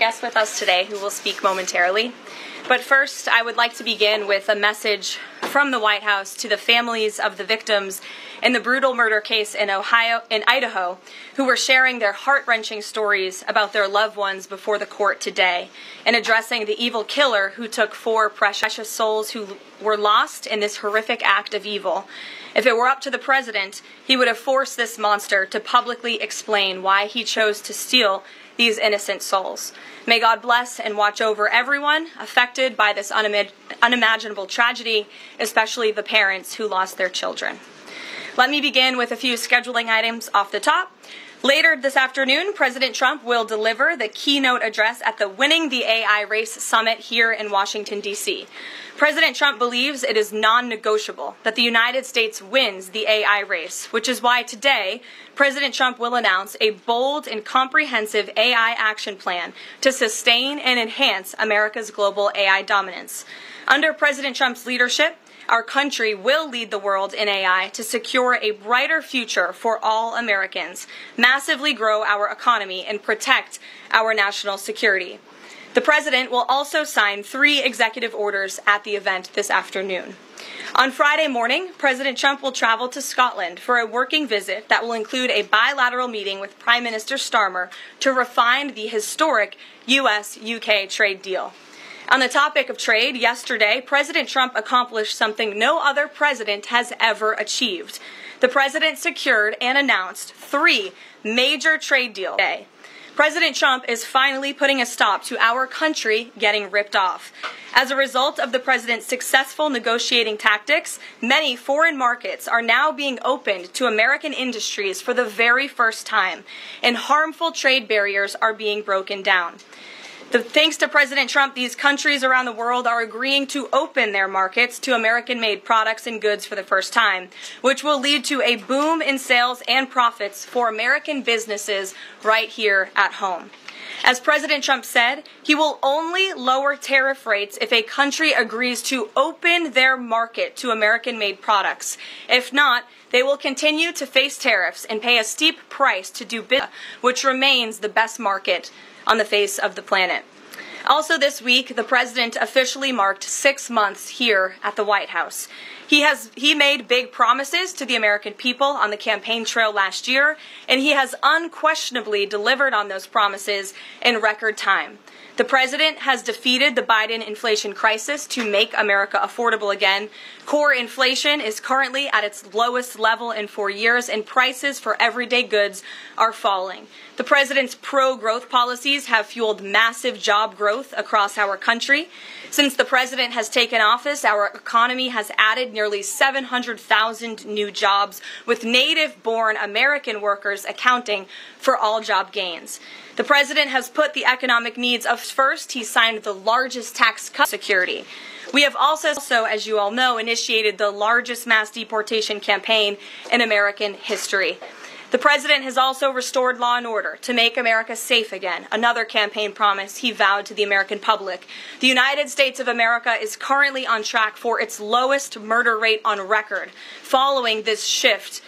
guest with us today who will speak momentarily. But first, I would like to begin with a message from the White House to the families of the victims in the brutal murder case in Idaho, who were sharing their heart-wrenching stories about their loved ones before the court today, and addressing the evil killer who took 4 precious souls who were lost in this horrific act of evil. If it were up to the president, he would have forced this monster to publicly explain why he chose to steal these innocent souls. May God bless and watch over everyone affected by this unimaginable tragedy, especially the parents who lost their children. Let me begin with a few scheduling items off the top. Later this afternoon, President Trump will deliver the keynote address at the Winning the AI Race Summit here in Washington, D.C. President Trump believes it is non-negotiable that the United States wins the AI race, which is why today President Trump will announce a bold and comprehensive AI action plan to sustain and enhance America's global AI dominance. Under President Trump's leadership, our country will lead the world in AI to secure a brighter future for all Americans, massively grow our economy, and protect our national security. The President will also sign 3 executive orders at the event this afternoon. On Friday morning, President Trump will travel to Scotland for a working visit that will include a bilateral meeting with Prime Minister Starmer to refine the historic U.S.-UK trade deal. On the topic of trade, yesterday, President Trump accomplished something no other president has ever achieved. The president secured and announced 3 major trade deals today. President Trump is finally putting a stop to our country getting ripped off. As a result of the president's successful negotiating tactics, many foreign markets are now being opened to American industries for the very first time, and harmful trade barriers are being broken down. Thanks to President Trump, these countries around the world are agreeing to open their markets to American-made products and goods for the first time, which will lead to a boom in sales and profits for American businesses right here at home. As President Trump said, he will only lower tariff rates if a country agrees to open their market to American-made products. If not, they will continue to face tariffs and pay a steep price to do business, which remains the best market on the face of the planet. Also this week, the president officially marked 6 months here at the White House. He made big promises to the American people on the campaign trail last year, and he has unquestionably delivered on those promises in record time. The president has defeated the Biden inflation crisis to make America affordable again. Core inflation is currently at its lowest level in 4 years, and prices for everyday goods are falling. The president's pro-growth policies have fueled massive job growth across our country. Since the president has taken office, our economy has added nearly 700,000 new jobs, with native-born American workers accounting for all job gains. The president has put the economic needs of first. He signed the largest tax cut security. We have also, as you all know, initiated the largest mass deportation campaign in American history. The president has also restored law and order to make America safe again, another campaign promise he vowed to the American public. The United States of America is currently on track for its lowest murder rate on record, following this shift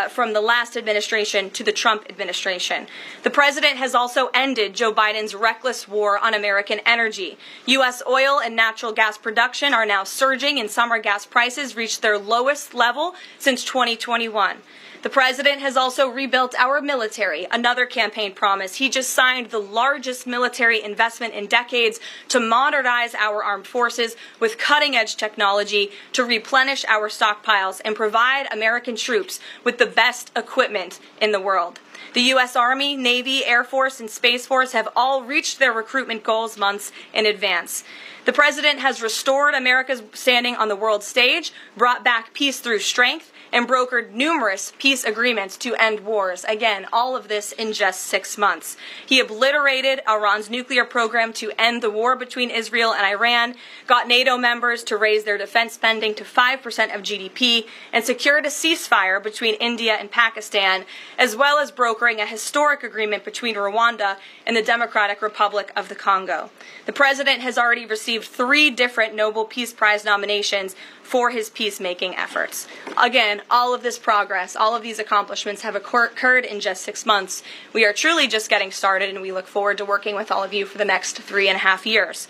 from the last administration to the Trump administration. The president has also ended Joe Biden's reckless war on American energy. U.S. oil and natural gas production are now surging, and summer gas prices reached their lowest level since 2021. The president has also rebuilt our military, another campaign promise. He just signed the largest military investment in decades to modernize our armed forces with cutting-edge technology to replenish our stockpiles and provide American troops with the best equipment in the world. The U.S. Army, Navy, Air Force, and Space Force have all reached their recruitment goals months in advance. The president has restored America's standing on the world stage, brought back peace through strength, and brokered numerous peace agreements to end wars. Again, all of this in just 6 months. He obliterated Iran's nuclear program to end the war between Israel and Iran, got NATO members to raise their defense spending to 5% of GDP, and secured a ceasefire between India and Pakistan, as well as brokering a historic agreement between Rwanda and the Democratic Republic of the Congo. The president has already received 3 different Nobel Peace Prize nominations for his peacemaking efforts. Again, all of this progress, all of these accomplishments have occurred in just 6 months. We are truly just getting started, and we look forward to working with all of you for the next 3.5 years.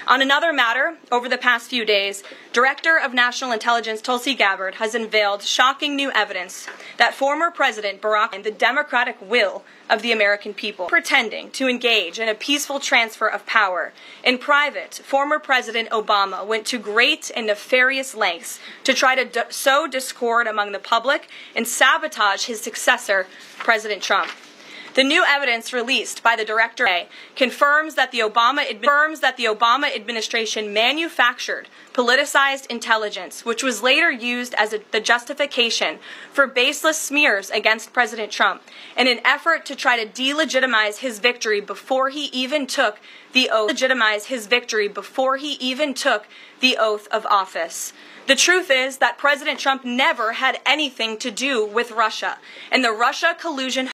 On another matter, over the past few days, Director of National Intelligence Tulsi Gabbard has unveiled shocking new evidence that former President Barack Obama, the democratic will of the American people, pretending to engage in a peaceful transfer of power. In private, former President Obama went to great and nefarious lengths to try to sow discord among the public and sabotage his successor, President Trump. The new evidence released by the director confirms that the Obama administration manufactured politicized intelligence, which was later used as the justification for baseless smears against President Trump in an effort to try to delegitimize his victory before he even took the oath of office. The truth is that President Trump never had anything to do with Russia, and the Russia collusion